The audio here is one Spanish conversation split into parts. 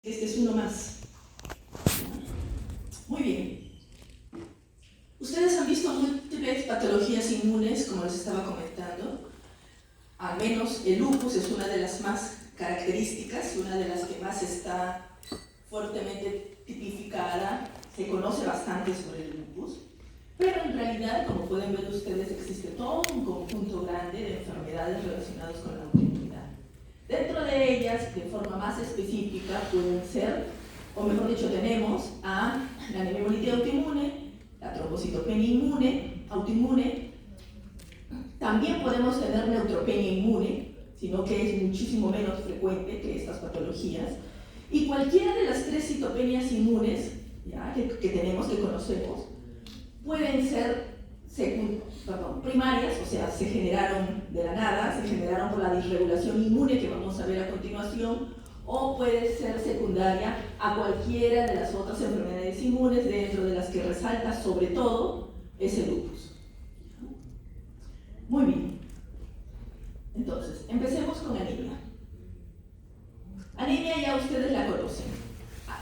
Este es uno más. Muy bien. Ustedes han visto múltiples patologías inmunes, como les estaba comentando. Al menos el lupus es una de las más características, una de las que más está fuertemente tipificada. Se conoce bastante sobre el lupus. Pero en realidad, como pueden ver ustedes, existe todo un conjunto grande de enfermedades relacionadas con la autoinmunidad. Dentro de ellas, de forma más específica, pueden ser, o mejor dicho, tenemos a la anemia hemolítica autoinmune, la trombocitopenia autoinmune. También podemos tener neutropenia inmune, sino que es muchísimo menos frecuente que estas patologías. Y cualquiera de las tres citopenias inmunes que tenemos, que conocemos, pueden ser primarias, o sea, se generaron de la nada, se generaron por la disregulación inmune que vamos a ver a continuación, o puede ser secundaria a cualquiera de las otras enfermedades inmunes, dentro de las que resalta sobre todo ese lupus. Muy bien. Entonces, empecemos con anemia. Anemia ya ustedes la conocen.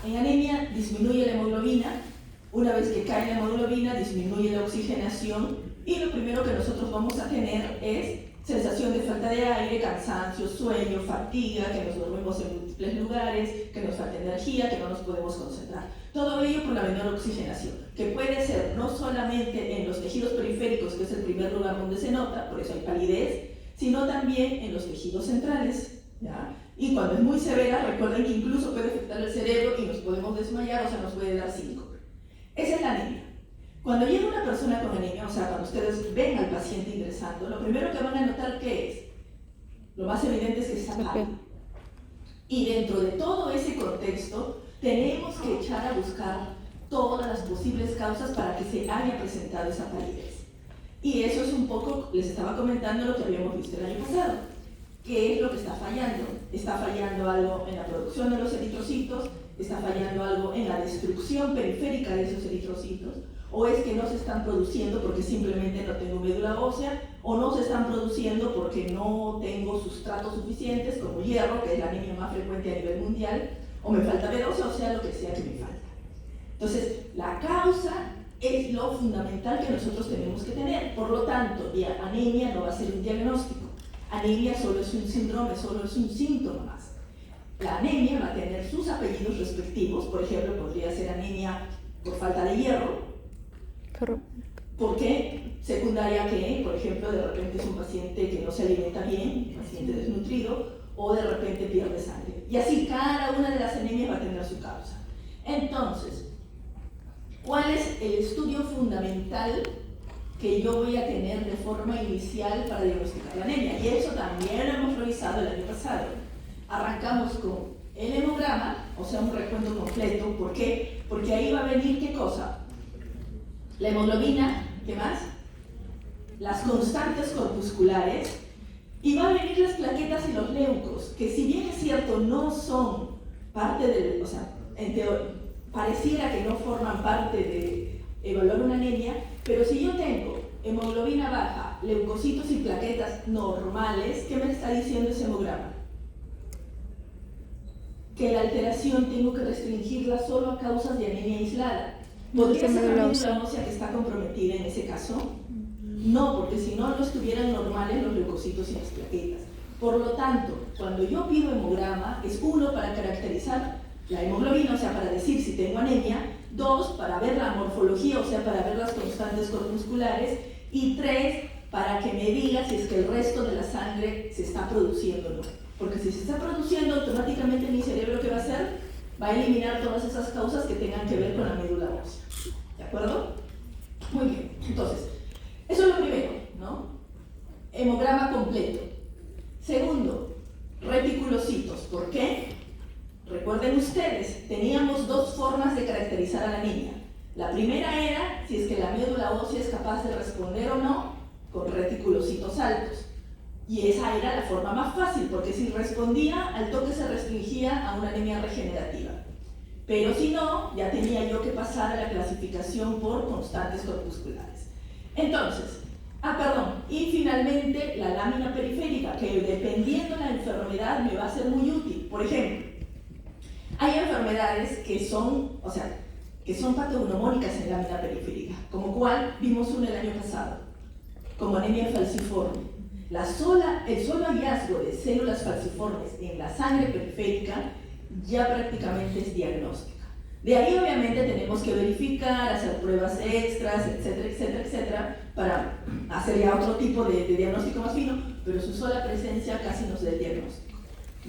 En anemia disminuye la hemoglobina. Una vez que cae la hemoglobina, disminuye la oxigenación y lo primero que nosotros vamos a tener es sensación de falta de aire, cansancio, sueño, fatiga, que nos dormimos en múltiples lugares, que nos falta energía, que no nos podemos concentrar. Todo ello por la menor oxigenación, que puede ser no solamente en los tejidos periféricos, que es el primer lugar donde se nota, por eso hay palidez, sino también en los tejidos centrales, ¿ya? Y cuando es muy severa, recuerden que incluso puede afectar el cerebro y nos podemos desmayar, o sea, nos puede dar síncope. Esa es la anemia. Cuando llega una persona con anemia, o sea, cuando ustedes ven al paciente ingresando, lo primero que van a notar que es, lo más evidente es que está pálido. Y dentro de todo ese contexto, tenemos que echar a buscar todas las posibles causas para que se haya presentado esa palidez. Y eso es un poco, les estaba comentando lo que habíamos visto el año pasado. ¿Qué es lo que está fallando? Está fallando algo en la producción de los eritrocitos, está fallando algo en la destrucción periférica de esos eritrocitos, o es que no se están produciendo porque simplemente no tengo médula ósea, o no se están produciendo porque no tengo sustratos suficientes como hierro, que es la anemia más frecuente a nivel mundial, o me falta B12, o sea, lo que sea que me falta. Entonces, la causa es lo fundamental que nosotros tenemos que tener. Por lo tanto, anemia no va a ser un diagnóstico. Anemia solo es un síndrome, solo es un síntoma más. La anemia va a tener sus apellidos respectivos, por ejemplo, podría ser anemia por falta de hierro, porque secundaria que, por ejemplo, de repente es un paciente que no se alimenta bien, un paciente desnutrido, o de repente pierde sangre. Y así cada una de las anemias va a tener su causa. Entonces, ¿cuál es el estudio fundamental que yo voy a tener de forma inicial para diagnosticar la anemia? Y eso también lo hemos revisado el año pasado. Arrancamos con el hemograma, o sea, un recuento completo. ¿Por qué? Porque ahí va a venir, ¿qué cosa? La hemoglobina, ¿qué más? Las constantes corpusculares, y va a venir las plaquetas y los leucos, que si bien es cierto no son parte del, o sea, pareciera que no forman parte de evaluar una anemia, pero si yo tengo hemoglobina baja, leucocitos y plaquetas normales, ¿qué me está diciendo ese hemograma? Que la alteración tengo que restringirla solo a causas de anemia aislada. ¿Podría ser la médula ósea que está comprometida en ese caso? No, porque si no estuvieran normales los leucocitos y las plaquetas. Por lo tanto, cuando yo pido hemograma, es uno, para caracterizar la hemoglobina, o sea, para decir si tengo anemia; dos, para ver la morfología, o sea, para ver las constantes corpusculares; y tres, para que me diga si es que el resto de la sangre se está produciendo o no. Porque si se está produciendo, automáticamente mi cerebro, ¿qué va a hacer? Va a eliminar todas esas causas que tengan que ver con la médula ósea. ¿De acuerdo? Muy bien. Entonces, eso es lo primero, ¿no? Hemograma completo. Segundo, reticulocitos. ¿Por qué? Recuerden ustedes, teníamos dos formas de caracterizar a la anemia. La primera era si es que la médula ósea es capaz de responder o no con reticulocitos altos. Y esa era la forma más fácil, porque si respondía, al toque se restringía a una anemia regenerativa. Pero si no, ya tenía yo que pasar a la clasificación por constantes corpusculares. Entonces, y finalmente la lámina periférica, que dependiendo de la enfermedad me va a ser muy útil. Por ejemplo, Hay enfermedades que son, que son patognomónicas en lámina periférica, como cual vimos una el año pasado, como anemia falciforme. El solo hallazgo de células falciformes en la sangre periférica ya prácticamente es diagnóstica. De ahí obviamente tenemos que verificar, hacer pruebas extras, etcétera, etcétera, etcétera, para hacer ya otro tipo de diagnóstico más fino, pero su sola presencia casi nos da el diagnóstico.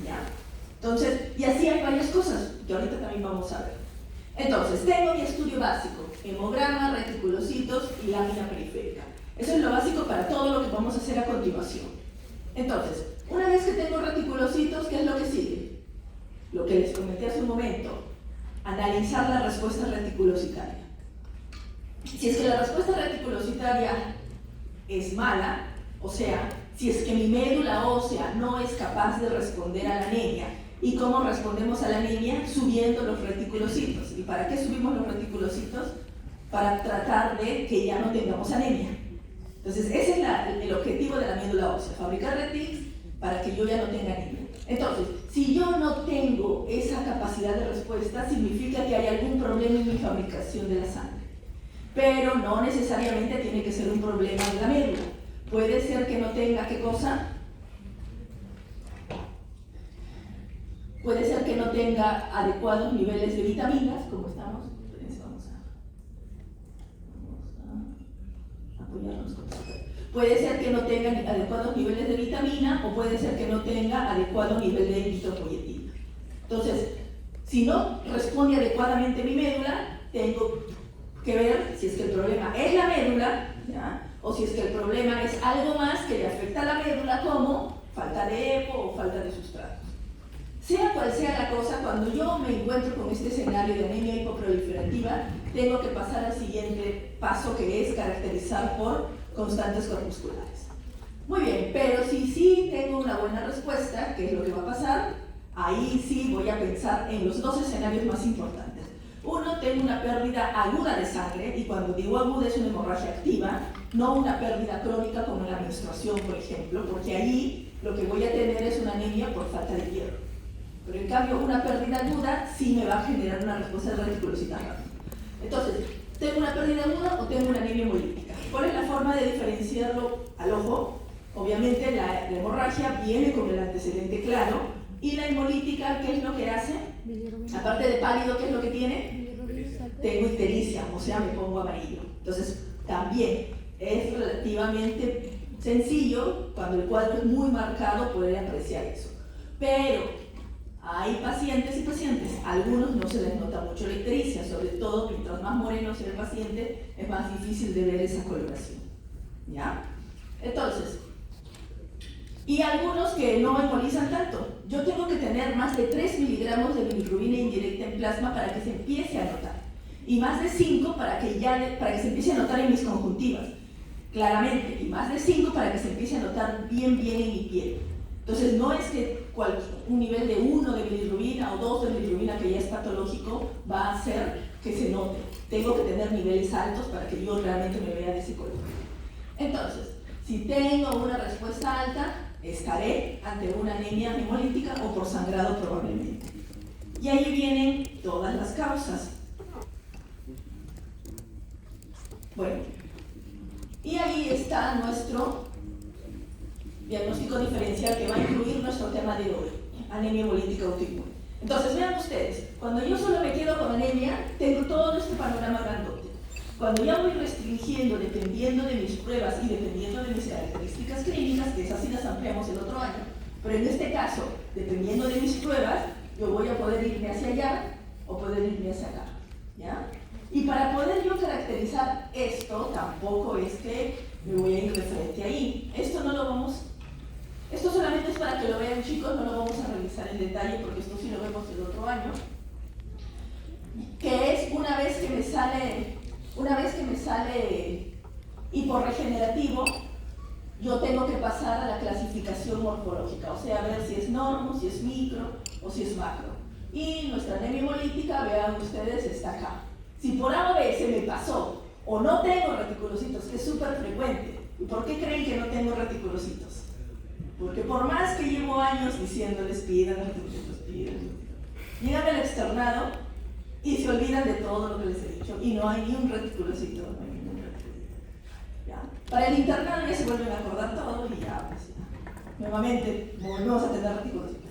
¿Ya? Entonces, y así hay varias cosas que ahorita también vamos a ver. Entonces, tengo mi estudio básico, hemograma, reticulocitos y lámina periférica. Eso es lo básico para todo lo que vamos a hacer a continuación. Entonces, una vez que tengo reticulocitos, ¿qué es lo que sigue? Lo que les comenté hace un momento, analizar la respuesta reticulocitaria. Si es que la respuesta reticulocitaria es mala, o sea, si es que mi médula ósea no es capaz de responder a la anemia, ¿y cómo respondemos a la anemia? Subiendo los reticulocitos. ¿Y para qué subimos los reticulocitos? Para tratar de que ya no tengamos anemia. Entonces, ese es el objetivo de la médula ósea, fabricar retics para que yo ya no tenga anemia. Entonces, si yo no tengo esa capacidad de respuesta, significa que hay algún problema en mi fabricación de la sangre. Pero no necesariamente tiene que ser un problema de la médula. Puede ser que no tenga, ¿qué cosa? Puede ser que no tenga adecuados niveles de vitaminas, como estamos. Vamos a apoyarnos con esto. Puede ser que no tenga adecuados niveles de vitamina o puede ser que no tenga adecuado nivel de eritropoyetina. Entonces, si no responde adecuadamente mi médula, tengo que ver si es que el problema es la médula, ¿ya? O si es que el problema es algo más que le afecta a la médula, como falta de EPO o falta de sustratos. Sea cual sea la cosa, cuando yo me encuentro con este escenario de anemia hipoproliferativa, tengo que pasar al siguiente paso, que es caracterizar por constantes corpusculares. Muy bien, pero si sí tengo una buena respuesta, ¿qué es lo que va a pasar? Ahí sí voy a pensar en los dos escenarios más importantes. Uno, tengo una pérdida aguda de sangre, y cuando digo aguda es una hemorragia activa, no una pérdida crónica como en la menstruación, por ejemplo, porque ahí lo que voy a tener es una anemia por falta de hierro. Pero en cambio, una pérdida aguda sí me va a generar una respuesta de reticulosidad rápida. Entonces, ¿tengo una pérdida aguda o tengo una anemia hemolítica? ¿Cuál es la forma de diferenciarlo al ojo? Obviamente la hemorragia viene con el antecedente claro, y la hemolítica, ¿qué es lo que hace? Aparte de pálido, ¿qué es lo que tiene? Tengo ictericia, o sea, me pongo amarillo. Entonces, también es relativamente sencillo, cuando el cuadro es muy marcado, poder apreciar eso. Pero hay pacientes y pacientes, a algunos no se les nota mucho la ictericia, sobre todo mientras más moreno sea el paciente, es más difícil de ver esa coloración. ¿Ya? Entonces, y algunos que no embolizan tanto. Yo tengo que tener más de 3 miligramos de bilirrubina indirecta en plasma para que se empiece a notar. Y más de 5 para que se empiece a notar en mis conjuntivas. Claramente, y más de 5 para que se empiece a notar bien en mi piel. Entonces, no es que un nivel de 1 de bilirrubina o 2 de bilirrubina, que ya es patológico, va a hacer que se note. Tengo que tener niveles altos para que yo realmente me vea de ese color. Entonces, si tengo una respuesta alta, estaré ante una anemia hemolítica o por sangrado probablemente. Y ahí vienen todas las causas. Bueno, y ahí está nuestro diagnóstico diferencial, que va a incluir nuestro tema de hoy, anemia hemolítica autoinmune. Entonces, vean ustedes, cuando yo solo me quedo con anemia, tengo todo este panorama grandote. Cuando ya voy restringiendo, dependiendo de mis pruebas y dependiendo de mis características clínicas, que esas sí las ampliamos el otro año, pero en este caso, dependiendo de mis pruebas, yo voy a poder irme hacia allá o poder irme hacia acá, ¿ya? Y para poder yo caracterizar esto, tampoco es que me voy a ir de frente ahí. Esto solamente es para que lo vean, chicos, no lo vamos a revisar en detalle porque esto sí lo vemos el otro año, que es una vez que me sale hiporregenerativo, yo tengo que pasar a la clasificación morfológica, o sea, ver si es normo, si es micro o si es macro. Y nuestra anemia hemolítica, vean ustedes, está acá. Si por A o B se me pasó o no tengo reticulocitos, que es súper frecuente, ¿y por qué creen que no tengo reticulocitos? Porque por más que llevo años diciéndoles pidan reticulocitos, Llegan al externado y se olvidan de todo lo que les he dicho y no hay ni un reticulocito, no hay ningún reticulito. ¿Ya? Para el internado ya se vuelven a acordar todo y ya, pues ya. Nuevamente volvemos a tener reticulocitos.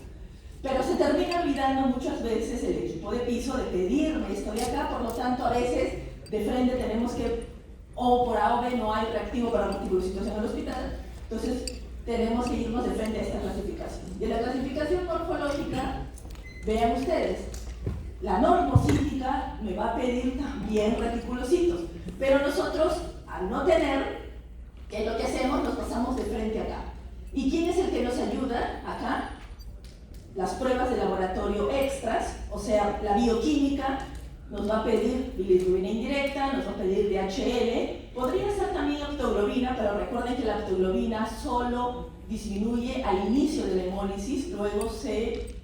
Pero se termina olvidando muchas veces el equipo de piso de pedirme esto de acá, por lo tanto a veces de frente tenemos que, o por A o B no hay reactivo para reticulocitos en el hospital, entonces tenemos que irnos de frente a esta clasificación. Y en la clasificación morfológica, vean ustedes, la normocítica me va a pedir también reticulocitos, pero nosotros, al no tener, ¿qué es lo que hacemos? Nos pasamos de frente acá. ¿Y quién es el que nos ayuda acá? Las pruebas de laboratorio extras, o sea, la bioquímica nos va a pedir bilirrubina indirecta, nos va a pedir DHL, podría ser también aptoglobina, pero recuerden que la aptoglobina solo disminuye al inicio de la hemólisis, luego se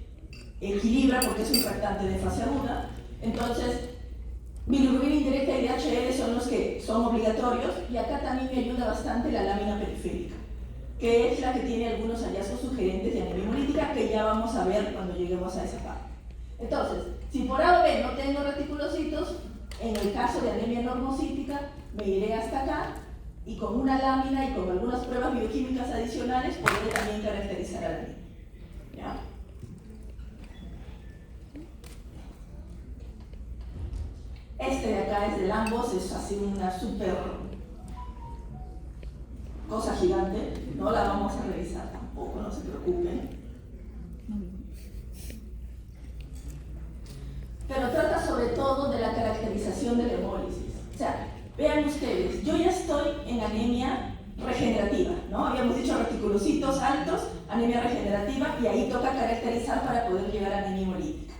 equilibra porque es un reactante de fase aguda. Entonces, bilirrubina indirecta y DHL son los que son obligatorios, y acá también me ayuda bastante la lámina periférica, que es la que tiene algunos hallazgos sugerentes de anemia hemolítica que ya vamos a ver cuando lleguemos a esa parte. Entonces, si por A o B no tengo reticulocitos, en el caso de anemia normocítica me iré hasta acá y con una lámina y con algunas pruebas bioquímicas adicionales podré también caracterizar a la anemia. ¿Ya? Este de acá es del ambos, es así una súper cosa gigante, no la vamos a revisar tampoco, no se preocupen. Pero trata sobre todo de la caracterización de la hemólisis. O sea, vean ustedes, yo ya estoy en anemia regenerativa, ¿no? Habíamos dicho reticulocitos altos, anemia regenerativa, y ahí toca caracterizar para poder llegar a anemia hemolítica.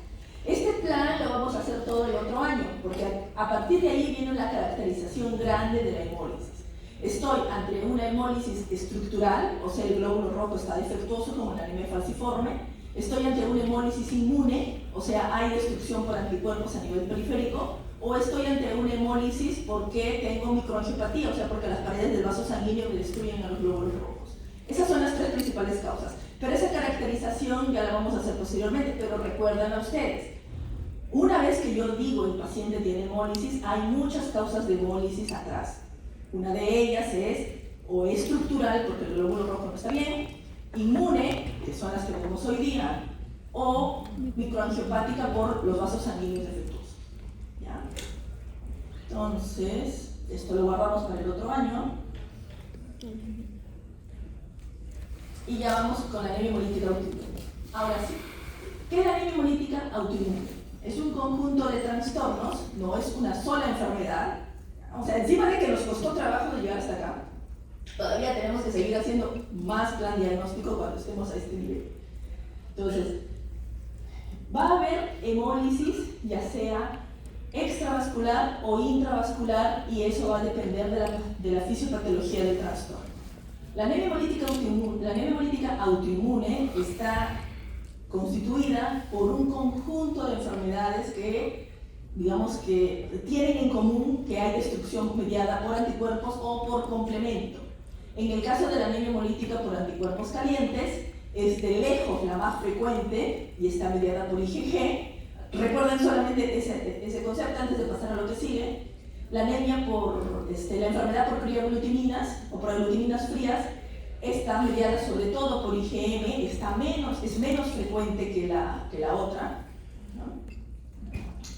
Este plan lo vamos a hacer todo el otro año, porque a partir de ahí viene una caracterización grande de la hemólisis. Estoy ante una hemólisis estructural, o sea, el glóbulo rojo está defectuoso como la anemia falciforme. Estoy ante una hemólisis inmune, o sea, hay destrucción por anticuerpos a nivel periférico, o estoy ante una hemólisis porque tengo microangiopatía, o sea, porque las paredes del vaso sanguíneo me destruyen a los glóbulos rojos. Esas son las tres principales causas, pero esa caracterización ya la vamos a hacer posteriormente, pero recuerden a ustedes, una vez que yo digo el paciente tiene hemólisis, hay muchas causas de hemólisis atrás. Una de ellas es o estructural, porque el glóbulo rojo no está bien, inmune, que son las que tenemos hoy día, o microangiopática por los vasos sanguíneos defectuosos. ¿Ya? Entonces, esto lo guardamos para el otro año. Y ya vamos con la anemia hemolítica autoinmune. Ahora sí, ¿qué es la anemia hemolítica autoinmune? Es un conjunto de trastornos, no es una sola enfermedad. O sea, encima de que nos costó trabajo de llegar hasta acá, todavía tenemos que seguir haciendo más plan diagnóstico cuando estemos a este nivel. Entonces, va a haber hemólisis, ya sea extravascular o intravascular, y eso va a depender de la fisiopatología del trastorno. La anemia hemolítica autoinmune está constituida por un conjunto de enfermedades que, digamos, que tienen en común que hay destrucción mediada por anticuerpos o por complemento. En el caso de la anemia hemolítica por anticuerpos calientes, es de lejos la más frecuente y está mediada por IgG. Recuerden solamente ese concepto antes de pasar a lo que sigue. La anemia por la enfermedad por crioglutaminas o por aglutaminas frías está mediada sobre todo por IgM, es menos frecuente que la otra, ¿no?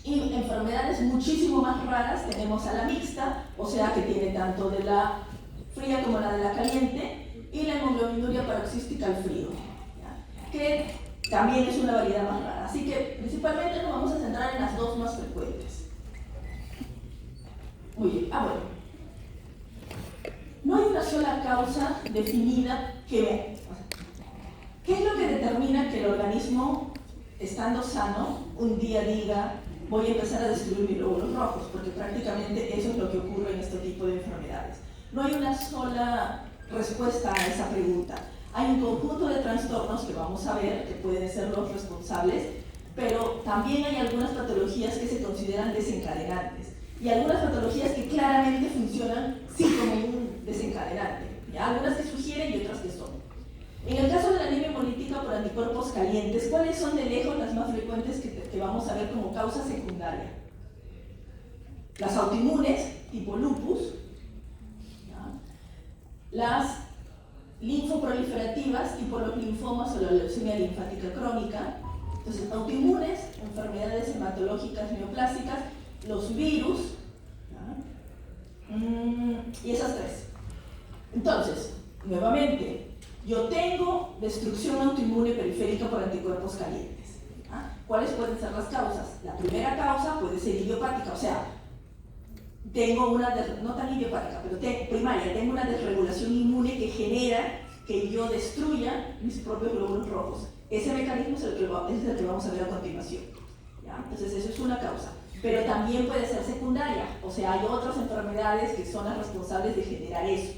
Y enfermedades muchísimo más raras tenemos a la mixta, o sea que tiene tanto de la fría como la de la caliente, y la hemoglobinuria paroxística al frío, ¿ya? Que también es una variedad más rara. Así que principalmente nos vamos a centrar en las dos más frecuentes. Muy bien, bueno. No hay una sola causa definida ¿qué es lo que determina que el organismo, estando sano, un día diga voy a empezar a destruir mis glóbulos rojos? Porque prácticamente eso es lo que ocurre en este tipo de enfermedades. No hay una sola respuesta a esa pregunta. Hay un conjunto de trastornos que vamos a ver que pueden ser los responsables, pero también hay algunas patologías que se consideran desencadenantes y algunas patologías que claramente funcionan sí como un desencadenante, ¿ya? Algunas que sugieren y otras que son. En el caso de la anemia hemolítica por anticuerpos calientes, ¿cuáles son de lejos las más frecuentes que vamos a ver como causa secundaria? Las autoinmunes, tipo lupus, ¿ya? Las linfoproliferativas, tipo los linfomas o la leucemia linfática crónica. Entonces, autoinmunes, enfermedades hematológicas neoplásicas, los virus, y esas tres. Entonces, nuevamente, yo tengo destrucción autoinmune periférica por anticuerpos calientes. ¿Cuáles pueden ser las causas? La primera causa puede ser idiopática, o sea, tengo una, no tan idiopática, pero primaria, tengo una desregulación inmune que genera que yo destruya mis propios glóbulos rojos. Ese mecanismo es el que vamos a ver a continuación. ¿Ya? Entonces, eso es una causa. Pero también puede ser secundaria, o sea, hay otras enfermedades que son las responsables de generar eso.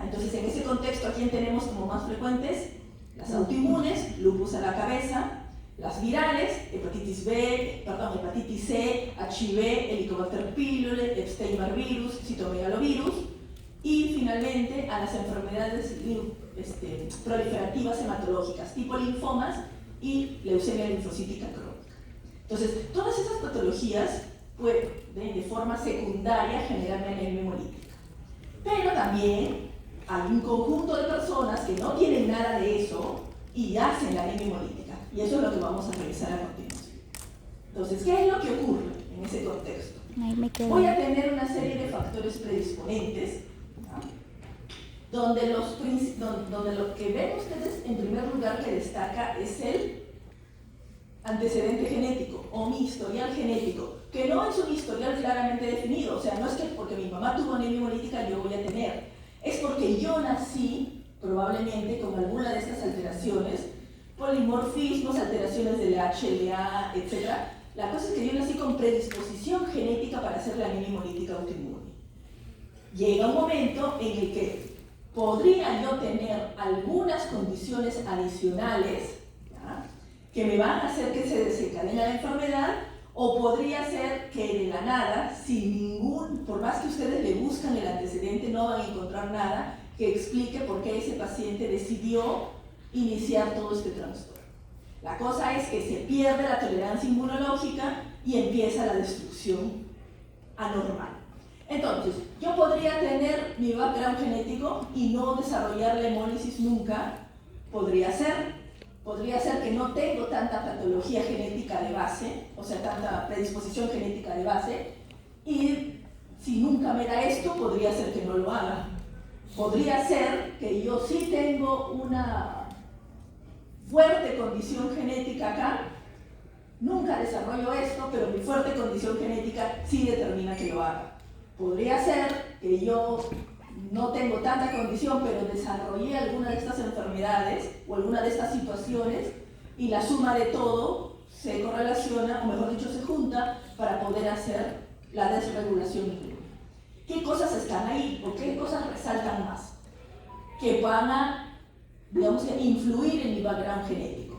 Entonces, en ese contexto, ¿a quién tenemos como más frecuentes? Las autoinmunes, lupus a la cabeza, las virales, hepatitis C, HIV, Helicobacter pylori, Epstein-Barr virus, citomegalovirus, y finalmente a las enfermedades proliferativas hematológicas, tipo linfomas y leucemia linfocítica crónica. Entonces, todas esas patologías pueden, de forma secundaria, generar anemia hemolítica. Pero también hay un conjunto de personas que no tienen nada de eso y hacen la anemia hemolítica. Y eso es lo que vamos a revisar a continuación. Entonces, ¿qué es lo que ocurre en ese contexto? Voy a tener una serie de factores predisponentes, ¿no? donde lo que ven ustedes en primer lugar que destaca es el antecedente genético o mi historial genético, que no es un historial claramente definido, o sea, no es que porque mi mamá tuvo anemia hemolítica yo voy a tener, es porque yo nací probablemente con alguna de estas alteraciones, polimorfismos, alteraciones del HLA, etc. La cosa es que yo nací con predisposición genética para hacer la anemia hemolítica autoinmune. Llega un momento en el que podría yo tener algunas condiciones adicionales, ¿ya? Que me van a hacer que se desencadene la enfermedad, o podría ser que de la nada, sin ningún, por más que ustedes le buscan el antecedente, no van a encontrar nada que explique por qué ese paciente decidió iniciar todo este trastorno. La cosa es que se pierde la tolerancia inmunológica y empieza la destrucción anormal. Entonces, yo podría tener mi background genético y no desarrollar la hemólisis nunca, podría ser que no tengo tanta patología genética de base, o sea, tanta predisposición genética de base, y si nunca me da esto, podría ser que no lo haga. Podría ser que yo sí tengo una fuerte condición genética acá, nunca desarrollo esto, pero mi fuerte condición genética sí determina que lo haga. Podría ser que yo no tengo tanta condición, pero desarrollé alguna de estas enfermedades o alguna de estas situaciones y la suma de todo se correlaciona, o mejor dicho, se junta para poder hacer la desregulación inmune. ¿Qué cosas están ahí o qué cosas resaltan más? Que van a, digamos que, influir en mi background genético.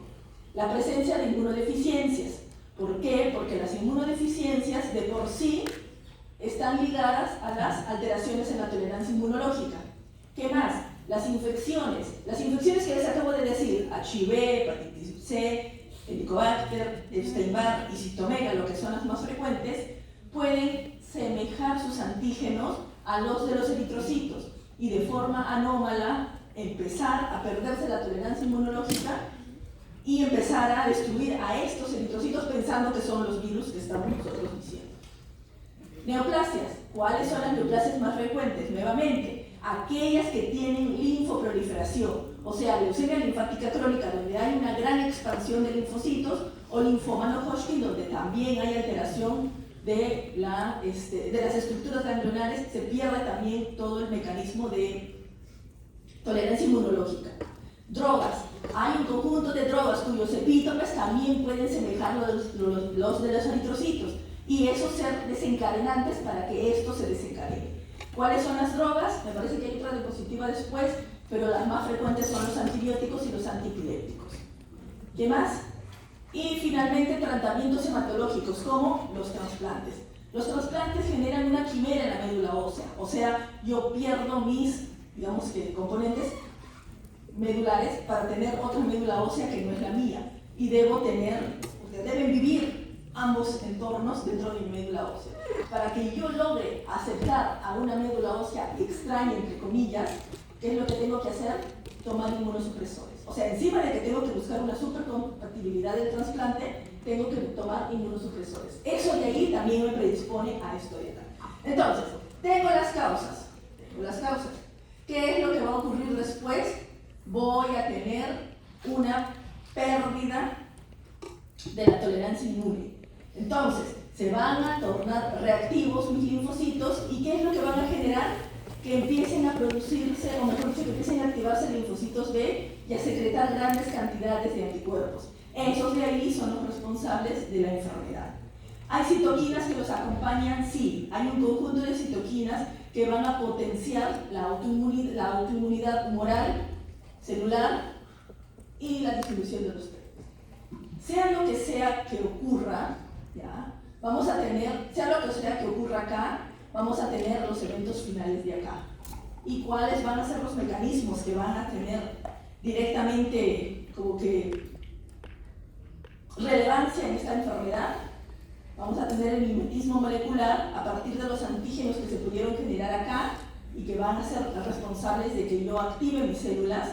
La presencia de inmunodeficiencias. ¿Por qué? Porque las inmunodeficiencias de por sí están ligadas a las alteraciones en la tolerancia inmunológica. ¿Qué más? Las infecciones que les acabo de decir, HIV, hepatitis C, Helicobacter, Epstein-Barr y citomegalo, que son las más frecuentes, pueden semejar sus antígenos a los de los eritrocitos y de forma anómala empezar a perderse la tolerancia inmunológica y empezar a destruir a estos eritrocitos pensando que son los virus que estamos nosotros diciendo. Neoplasias. ¿Cuáles son las neoplasias más frecuentes? Nuevamente, aquellas que tienen linfoproliferación, o sea, leucemia linfática crónica, donde hay una gran expansión de linfocitos, o linfoma no Hodgkin, donde también hay alteración de las estructuras ganglionares, se pierde también todo el mecanismo de tolerancia inmunológica. Drogas. Hay un conjunto de drogas cuyos epítopes también pueden semejar los de los eritrocitos, y esos ser desencadenantes para que esto se desencadene. ¿Cuáles son las drogas? Me parece que hay otra diapositiva después, pero las más frecuentes son los antibióticos y los antiepilépticos. ¿Qué más? Y finalmente tratamientos hematológicos como los trasplantes. Los trasplantes generan una quimera en la médula ósea, o sea, yo pierdo mis, digamos que, componentes medulares para tener otra médula ósea que no es la mía. Y deben vivir ambos entornos dentro de mi médula ósea. Para que yo logre aceptar a una médula ósea extraña, entre comillas, ¿qué es lo que tengo que hacer? Tomar inmunosupresores. O sea, encima de que tengo que buscar una supercompatibilidad del trasplante, tengo que tomar inmunosupresores. Eso de ahí también me predispone a esto de acá. Entonces, tengo las causas. ¿Qué es lo que va a ocurrir después? Voy a tener una pérdida de la tolerancia inmune. Entonces, se van a tornar reactivos mis linfocitos, ¿y qué es lo que van a generar? Que empiecen a producirse, o mejor dicho, que empiecen a activarse linfocitos B y a secretar grandes cantidades de anticuerpos. Esos de ahí son los responsables de la enfermedad. ¿Hay citoquinas que los acompañan? Sí, hay un conjunto de citoquinas que van a potenciar la autoinmunidad humoral, celular y la distribución de los términos. Sea lo que sea que ocurra, ¿ya? Vamos a tener, sea lo que sea que ocurra acá, vamos a tener los eventos finales de acá. ¿Y cuáles van a ser los mecanismos que van a tener directamente como que relevancia en esta enfermedad? Vamos a tener el mimetismo molecular a partir de los antígenos que se pudieron generar acá y que van a ser responsables de que yo active mis células.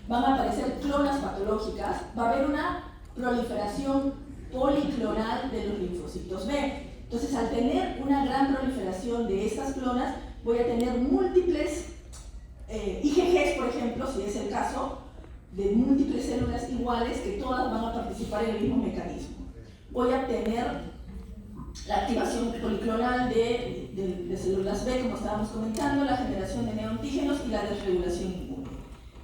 Van a aparecer clonas patológicas, va a haber una proliferación policlonal de los linfocitos B. Entonces, al tener una gran proliferación de estas clonas, voy a tener múltiples IgGs, por ejemplo, si es el caso, de múltiples células iguales que todas van a participar en el mismo mecanismo. Voy a tener la activación policlonal de células B, como estábamos comentando, la generación de neoantígenos y la desregulación inmune.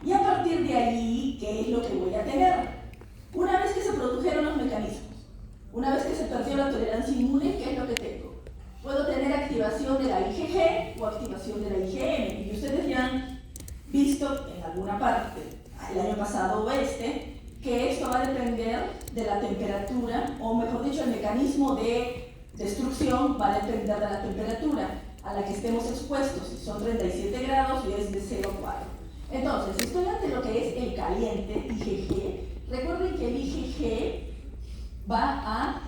Y a partir de ahí, ¿qué es lo que voy a tener? Una vez que se produjeron los mecanismos, una vez que se perdió la tolerancia inmune, ¿qué es lo que tengo? Puedo tener activación de la IgG o activación de la IgM. Y ustedes ya han visto en alguna parte, el año pasado o que esto va a depender de la temperatura, o mejor dicho, el mecanismo de destrucción va a depender de la temperatura a la que estemos expuestos. Si son 37 grados y es de 0,4. Entonces, si estoy ante lo que es el caliente, IgG, recuerden que el IgG va a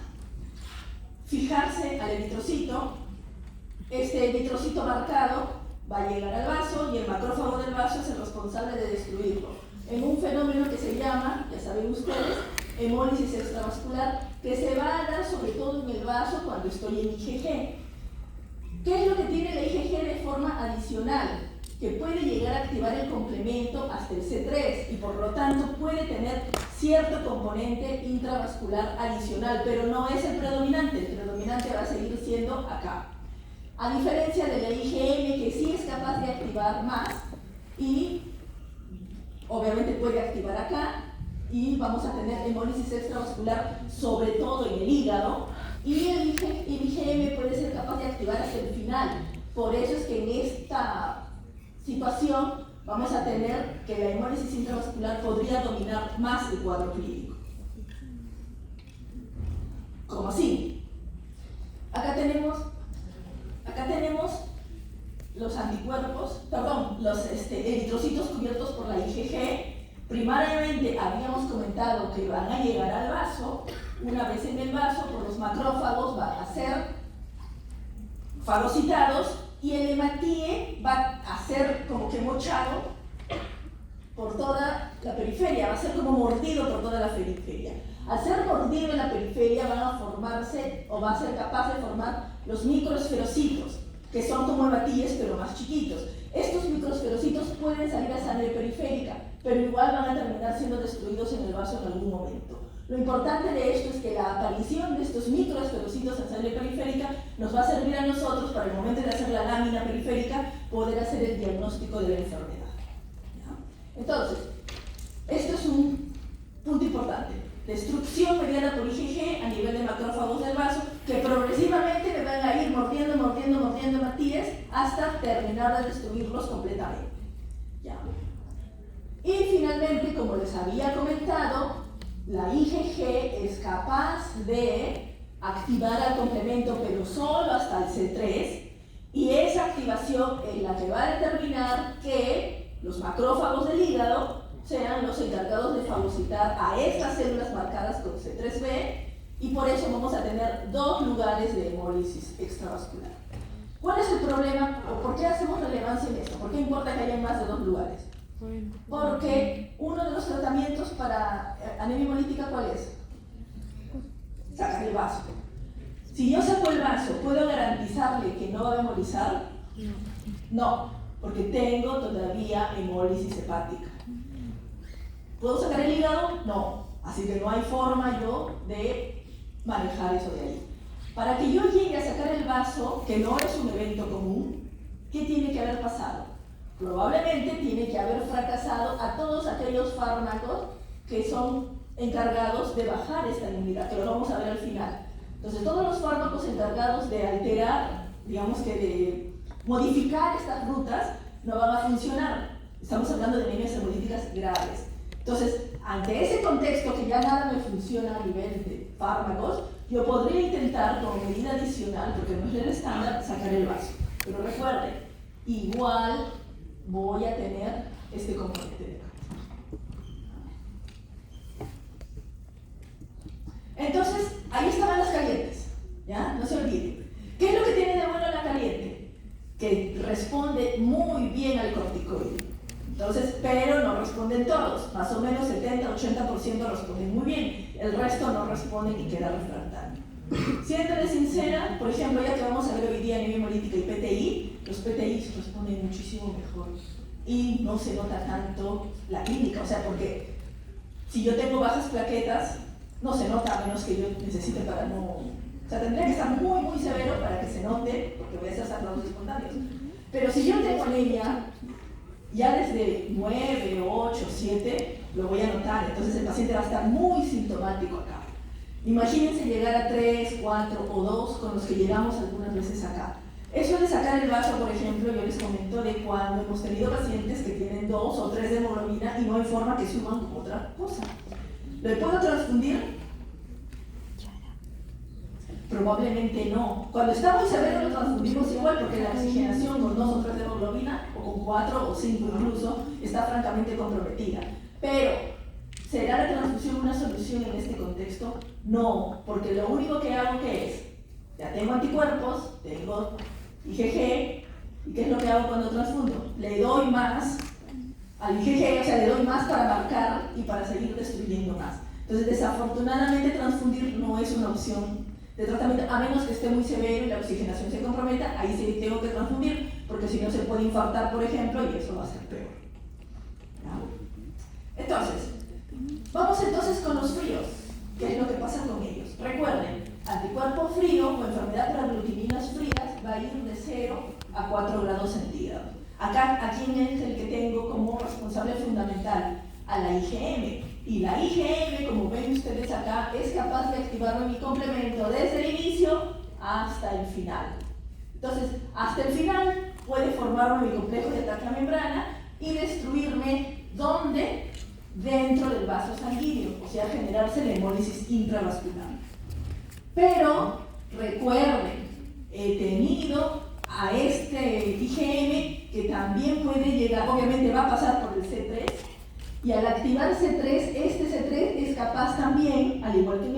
fijarse al eritrocito. Este eritrocito marcado va a llegar al vaso y el macrófago del vaso es el responsable de destruirlo. En un fenómeno que se llama, ya saben ustedes, hemólisis extravascular, que se va a dar sobre todo en el vaso cuando estoy en IgG. ¿Qué es lo que tiene la IgG de forma adicional? Que puede llegar a activar el complemento hasta el C3 y por lo tanto puede tener cierto componente intravascular adicional, pero no es el predominante va a seguir siendo acá. A diferencia de la IgM, que sí es capaz de activar más y obviamente puede activar acá, y vamos a tener hemólisis extravascular sobre todo en el hígado, y el IgM puede ser capaz de activar hasta el final. Por eso es que en esta situación vamos a tener que la hemólisis intravascular podría dominar más el cuadro clínico. ¿Cómo así? Acá tenemos los anticuerpos, los eritrocitos cubiertos por la IgG. Primariamente habíamos comentado que van a llegar al vaso. Una vez en el vaso, por los macrófagos van a ser fagocitados y el hematíe va a ser como que mochado por toda la periferia, va a ser como mordido por toda la periferia. Al ser mordido en la periferia van a formarse, o va a ser capaz de formar los microesferocitos, que son como hematíes pero más chiquitos. Estos microesferocitos pueden salir a sangre periférica, pero igual van a terminar siendo destruidos en el vaso en algún momento. Lo importante de esto es que la aparición de estos microesferocitos en sangre periférica nos va a servir a nosotros para el momento de hacer la lámina periférica poder hacer el diagnóstico de la enfermedad. ¿Ya? Entonces, esto es un punto importante. Destrucción mediada por IgG a nivel de macrófagos del vaso, que progresivamente me van a ir mordiendo hematíes hasta terminar de destruirlos completamente. ¿Ya? Y finalmente, como les había comentado, la IgG es capaz de activar al complemento, pero solo hasta el C3, y esa activación es la que va a determinar que los macrófagos del hígado sean los encargados de fagocitar a estas células marcadas con C3b, y por eso vamos a tener 2 lugares de hemólisis extravascular. ¿Cuál es el problema? ¿O por qué hacemos relevancia en esto? ¿Por qué importa que haya más de 2 lugares? Porque uno de los tratamientos para anemia hemolítica, ¿cuál es? Sacar el vaso. Si yo saco el vaso, ¿puedo garantizarle que no va a hemolizar? No, porque tengo todavía hemólisis hepática. ¿Puedo sacar el hígado? No. Así que no hay forma yo de manejar eso de ahí. Para que yo llegue a sacar el vaso, que no es un evento común, ¿qué tiene que haber pasado? Probablemente tiene que haber fracasado a todos aquellos fármacos que son encargados de bajar esta inmunidad, que lo vamos a ver al final. Entonces, todos los fármacos encargados de alterar, digamos que de modificar estas rutas, no van a funcionar. Estamos hablando de anemias hemolíticas graves. Entonces, ante ese contexto que ya nada me funciona a nivel de fármacos, yo podría intentar como medida adicional, porque no es el estándar, sacar el vaso. Pero recuerden, igual voy a tener este componente de acá. Entonces, ahí estaban las calientes, ¿ya? No se olviden. ¿Qué es lo que tiene de bueno la caliente? Que responde muy bien al corticoide. Entonces, pero no responden todos, más o menos 70-80% responden muy bien, el resto no responden y queda refractario. Siéndole sincera, por ejemplo, ya que vamos a ver hoy día anemia hemolítica y PTI, los PTI responden muchísimo mejor y no se nota tanto la clínica, o sea, porque si yo tengo bajas plaquetas, no se nota a menos que yo necesite para no... O sea, tendría que estar muy severo para que se note, porque voy a hacer sangrados espontáneos. Pero si yo tengo anemia, ya desde 9, 8, 7 lo voy a notar, entonces el paciente va a estar muy sintomático acá. Imagínense llegar a 3, 4 o 2 con los que llegamos algunas veces acá. Eso de sacar el vaso, por ejemplo, yo les comento de cuando hemos tenido pacientes que tienen 2 o 3 de hemoglobina y no hay forma que suban otra cosa. ¿Le puedo transfundir? Probablemente no. Cuando está muy severo lo transfundimos igual porque la oxigenación con 2 o 3 de hemoglobina, o con 4 o 5 incluso, está francamente comprometida. Pero, ¿será la transfusión una solución en este contexto? No, porque lo único que hago que es, ya tengo anticuerpos, tengo IgG, ¿y qué es lo que hago cuando transfundo? Le doy más al IgG, o sea, le doy más para marcar y para seguir destruyendo más. Entonces, desafortunadamente, transfundir no es una opción de tratamiento, a menos que esté muy severo y la oxigenación se comprometa, ahí sí tengo que transfundir, porque si no se puede infartar, por ejemplo, y eso va a ser peor. ¿No? Entonces, vamos entonces con los fríos. ¿Qué es lo que pasa con ellos? Recuerden, anticuerpo frío o enfermedad por aglutininas frías va a ir de 0 a 4 grados centígrados. Acá, ¿a quién es el que tengo como responsable fundamental? A la IgM. Y la IgM, como ven ustedes acá, es capaz de activar mi complemento desde el inicio hasta el final. Entonces, hasta el final puede formarme mi complejo de ataque a membrana y destruirme, ¿dónde? Dentro del vaso sanguíneo, o sea, generarse la hemólisis intravascular. Pero, recuerden, he tenido a este IgM que también puede llegar, obviamente va a pasar por el C3, y al activar C3, este C3 es capaz también, al igual que